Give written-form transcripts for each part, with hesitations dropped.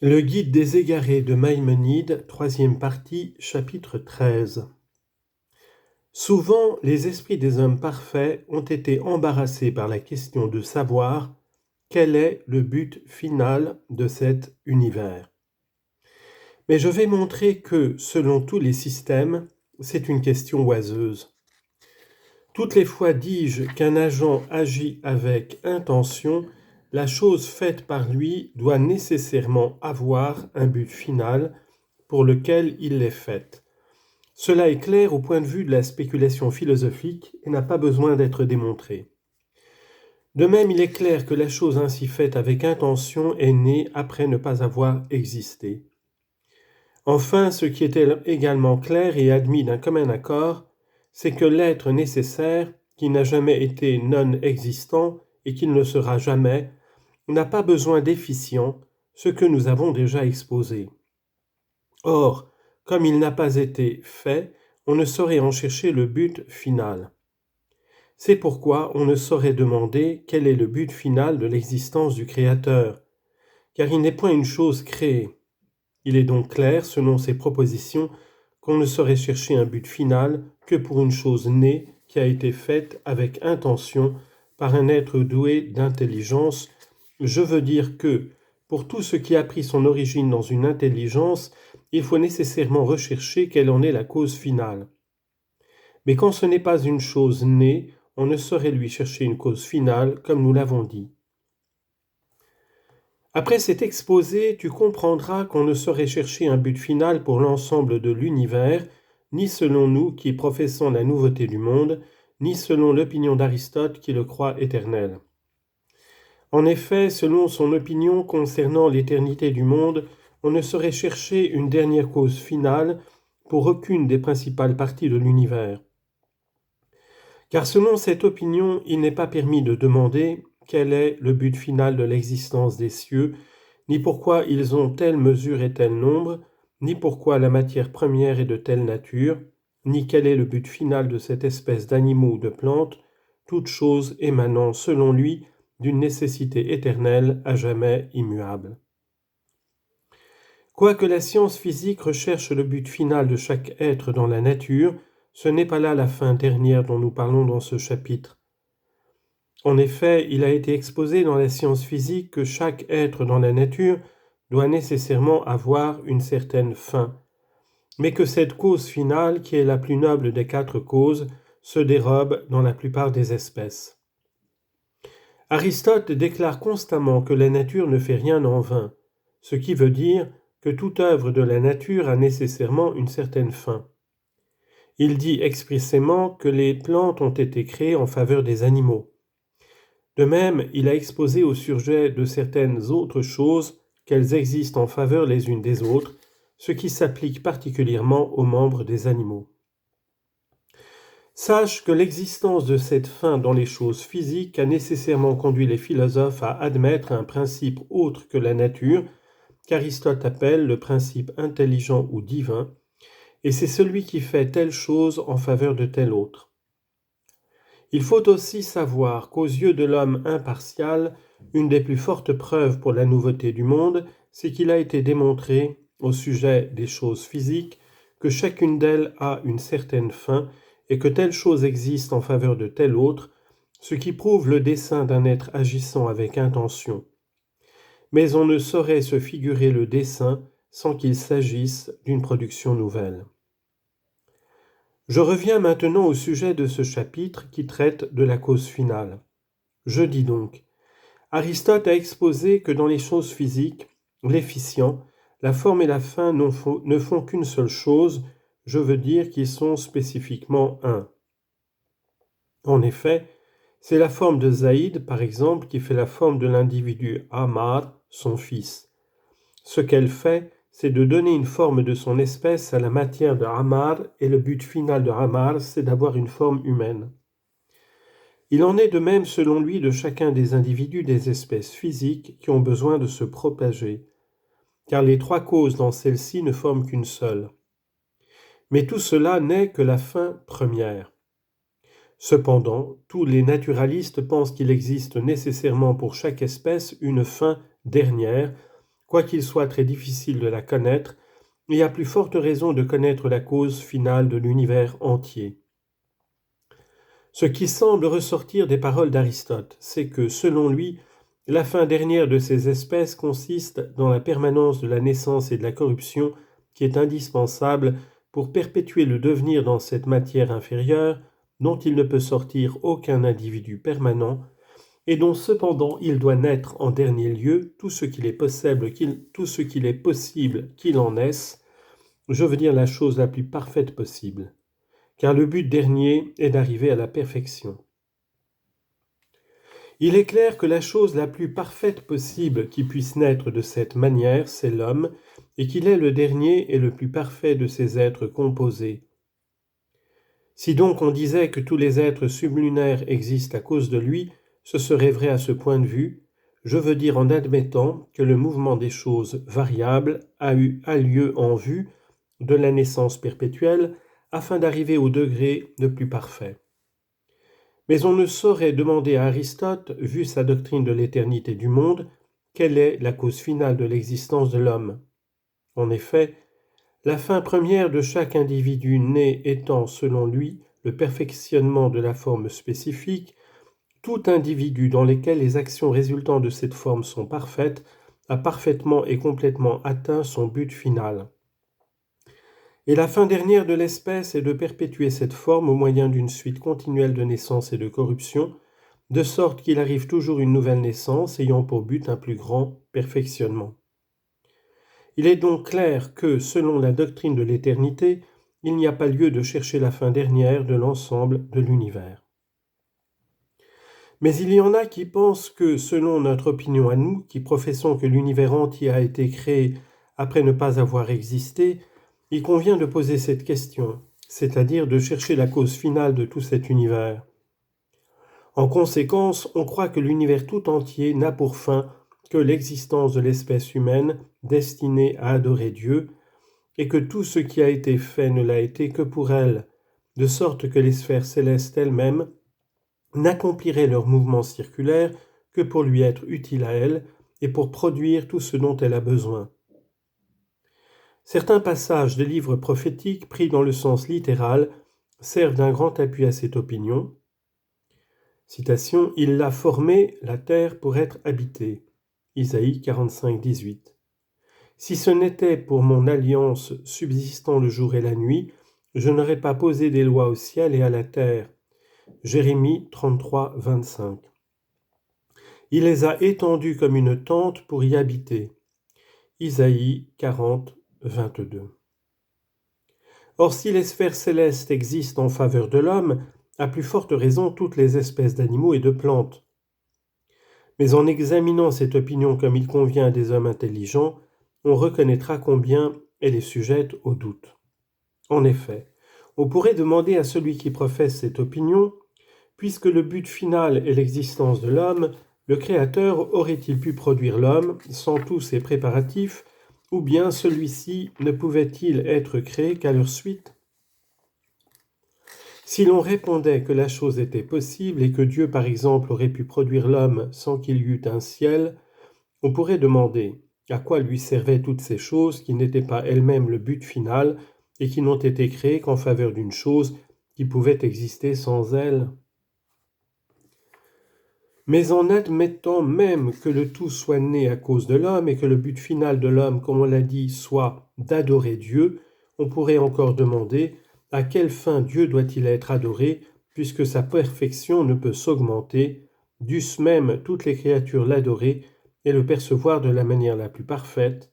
Le Guide des égarés de Maïmonide, troisième partie, chapitre 13. Souvent, les esprits des hommes parfaits ont été embarrassés par la question de savoir quel est le but final de cet univers. Mais je vais montrer que, selon tous les systèmes, c'est une question oiseuse. Toutes les fois dis-je qu'un agent agit avec intention, la chose faite par lui doit nécessairement avoir un but final pour lequel il l'est faite. Cela est clair au point de vue de la spéculation philosophique et n'a pas besoin d'être démontré. De même, il est clair que la chose ainsi faite avec intention est née après ne pas avoir existé. Enfin, ce qui est également clair et admis d'un commun accord, c'est que l'être nécessaire, qui n'a jamais été non-existant et qui ne le sera jamais, n'a pas besoin d'efficient, ce que nous avons déjà exposé. Or, comme il n'a pas été fait, on ne saurait en chercher le but final. C'est pourquoi on ne saurait demander quel est le but final de l'existence du Créateur, car il n'est point une chose créée. Il est donc clair, selon ces propositions, qu'on ne saurait chercher un but final que pour une chose née qui a été faite avec intention par un être doué d'intelligence. Je veux dire que, pour tout ce qui a pris son origine dans une intelligence, il faut nécessairement rechercher quelle en est la cause finale. Mais quand ce n'est pas une chose née, on ne saurait lui chercher une cause finale, comme nous l'avons dit. Après cet exposé, tu comprendras qu'on ne saurait chercher un but final pour l'ensemble de l'univers, ni selon nous qui professons la nouveauté du monde, ni selon l'opinion d'Aristote qui le croit éternel. En effet, selon son opinion concernant l'éternité du monde, on ne saurait chercher une dernière cause finale pour aucune des principales parties de l'univers. Car selon cette opinion, il n'est pas permis de demander quel est le but final de l'existence des cieux, ni pourquoi ils ont telle mesure et tel nombre, ni pourquoi la matière première est de telle nature, ni quel est le but final de cette espèce d'animaux ou de plantes, toute chose émanant, selon lui, d'une nécessité éternelle à jamais immuable. Quoique la science physique recherche le but final de chaque être dans la nature, ce n'est pas là la fin dernière dont nous parlons dans ce chapitre. En effet, il a été exposé dans la science physique que chaque être dans la nature doit nécessairement avoir une certaine fin, mais que cette cause finale, qui est la plus noble des quatre causes, se dérobe dans la plupart des espèces. Aristote déclare constamment que la nature ne fait rien en vain, ce qui veut dire que toute œuvre de la nature a nécessairement une certaine fin. Il dit expressément que les plantes ont été créées en faveur des animaux. De même, il a exposé au sujet de certaines autres choses qu'elles existent en faveur les unes des autres, ce qui s'applique particulièrement aux membres des animaux. Sache que l'existence de cette fin dans les choses physiques a nécessairement conduit les philosophes à admettre un principe autre que la nature, qu'Aristote appelle le principe intelligent ou divin, et c'est celui qui fait telle chose en faveur de telle autre. Il faut aussi savoir qu'aux yeux de l'homme impartial, une des plus fortes preuves pour la nouveauté du monde, c'est qu'il a été démontré, au sujet des choses physiques, que chacune d'elles a une certaine fin et que telle chose existe en faveur de telle autre, ce qui prouve le dessein d'un être agissant avec intention. Mais on ne saurait se figurer le dessein sans qu'il s'agisse d'une production nouvelle. Je reviens maintenant au sujet de ce chapitre qui traite de la cause finale. Je dis donc, Aristote a exposé que dans les choses physiques, l'efficient, la forme et la fin ne font qu'une seule chose, je veux dire qu'ils sont spécifiquement un. En effet, c'est la forme de Zaïd, par exemple, qui fait la forme de l'individu Amar, son fils. Ce qu'elle fait, c'est de donner une forme de son espèce à la matière de Amar, et le but final de Amar, c'est d'avoir une forme humaine. Il en est de même selon lui de chacun des individus des espèces physiques qui ont besoin de se propager, car les trois causes dans celle-ci ne forment qu'une seule. Mais tout cela n'est que la fin première. Cependant, tous les naturalistes pensent qu'il existe nécessairement pour chaque espèce une fin dernière, quoiqu'il soit très difficile de la connaître, et à plus forte raison de connaître la cause finale de l'univers entier. Ce qui semble ressortir des paroles d'Aristote, c'est que, selon lui, la fin dernière de ces espèces consiste dans la permanence de la naissance et de la corruption qui est indispensable pour perpétuer le devenir dans cette matière inférieure dont il ne peut sortir aucun individu permanent et dont cependant il doit naître en dernier lieu tout ce qu'il est possible qu'il en naisse, je veux dire la chose la plus parfaite possible, car le but dernier est d'arriver à la perfection. Il est clair que la chose la plus parfaite possible qui puisse naître de cette manière, c'est l'homme, et qu'il est le dernier et le plus parfait de ces êtres composés. Si donc on disait que tous les êtres sublunaires existent à cause de lui, ce serait vrai à ce point de vue, je veux dire en admettant que le mouvement des choses variables a lieu en vue de la naissance perpétuelle afin d'arriver au degré le plus parfait. Mais on ne saurait demander à Aristote, vu sa doctrine de l'éternité du monde, quelle est la cause finale de l'existence de l'homme. En effet, la fin première de chaque individu né étant, selon lui, le perfectionnement de la forme spécifique, tout individu dans lequel les actions résultant de cette forme sont parfaites a parfaitement et complètement atteint son but final. Et la fin dernière de l'espèce est de perpétuer cette forme au moyen d'une suite continuelle de naissance et de corruption, de sorte qu'il arrive toujours une nouvelle naissance ayant pour but un plus grand perfectionnement. Il est donc clair que, selon la doctrine de l'éternité, il n'y a pas lieu de chercher la fin dernière de l'ensemble de l'univers. Mais il y en a qui pensent que, selon notre opinion à nous, qui professons que l'univers entier a été créé après ne pas avoir existé, il convient de poser cette question, c'est-à-dire de chercher la cause finale de tout cet univers. En conséquence, on croit que l'univers tout entier n'a pour fin que l'existence de l'espèce humaine destinée à adorer Dieu, et que tout ce qui a été fait ne l'a été que pour elle, de sorte que les sphères célestes elles-mêmes n'accompliraient leur mouvement circulaire que pour lui être utiles à elle et pour produire tout ce dont elle a besoin. Certains passages des livres prophétiques pris dans le sens littéral servent d'un grand appui à cette opinion. Citation, « Il l'a formé, la terre, pour être habitée » Isaïe 45, 18. « Si ce n'était pour mon alliance subsistant le jour et la nuit, je n'aurais pas posé des lois au ciel et à la terre. » Jérémie 33, 25. « Il les a étendues comme une tente pour y habiter. » Isaïe 40, 22. Or, si les sphères célestes existent en faveur de l'homme, à plus forte raison toutes les espèces d'animaux et de plantes. Mais en examinant cette opinion comme il convient à des hommes intelligents, on reconnaîtra combien elle est sujette au doute. En effet, on pourrait demander à celui qui professe cette opinion, puisque le but final est l'existence de l'homme, le Créateur aurait-il pu produire l'homme sans tous ses préparatifs, ou bien celui-ci ne pouvait-il être créé qu'à leur suite ? Si l'on répondait que la chose était possible et que Dieu, par exemple, aurait pu produire l'homme sans qu'il y eût un ciel, on pourrait demander à quoi lui servaient toutes ces choses qui n'étaient pas elles-mêmes le but final et qui n'ont été créées qu'en faveur d'une chose qui pouvait exister sans elle. Mais en admettant même que le tout soit né à cause de l'homme et que le but final de l'homme, comme on l'a dit, soit d'adorer Dieu, on pourrait encore demander à quelle fin Dieu doit-il être adoré, puisque sa perfection ne peut s'augmenter, dussent même toutes les créatures l'adorer et le percevoir de la manière la plus parfaite,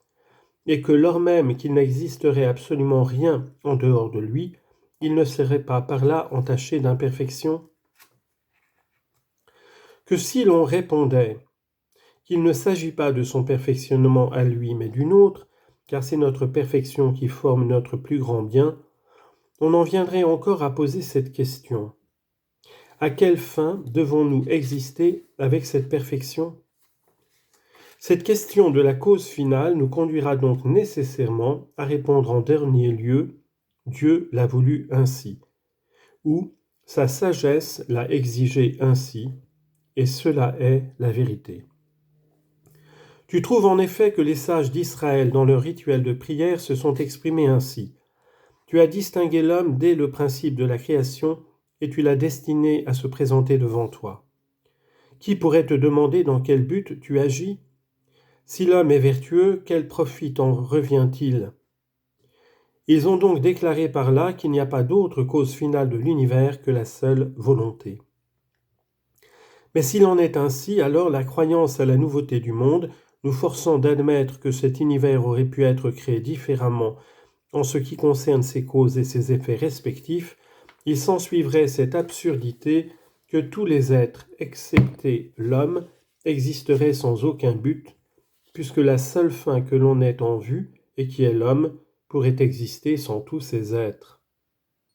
et que lors même qu'il n'existerait absolument rien en dehors de lui, il ne serait pas par là entaché d'imperfection. Que si l'on répondait qu'il ne s'agit pas de son perfectionnement à lui mais d'une autre, car c'est notre perfection qui forme notre plus grand bien, on en viendrait encore à poser cette question. À quelle fin devons-nous exister avec cette perfection ? Cette question de la cause finale nous conduira donc nécessairement à répondre en dernier lieu « Dieu l'a voulu ainsi » ou « Sa sagesse l'a exigé ainsi » et cela est la vérité. Tu trouves en effet que les sages d'Israël, dans leur rituel de prière, se sont exprimés ainsi. Tu as distingué l'homme dès le principe de la création et tu l'as destiné à se présenter devant toi. Qui pourrait te demander dans quel but tu agis ? Si l'homme est vertueux, quel profit en revient-il ? Ils ont donc déclaré par là qu'il n'y a pas d'autre cause finale de l'univers que la seule volonté. Mais s'il en est ainsi, alors la croyance à la nouveauté du monde, nous forçant d'admettre que cet univers aurait pu être créé différemment en ce qui concerne ses causes et ses effets respectifs, il s'ensuivrait cette absurdité que tous les êtres, excepté l'homme, existeraient sans aucun but, puisque la seule fin que l'on ait en vue, et qui est l'homme, pourrait exister sans tous ces êtres.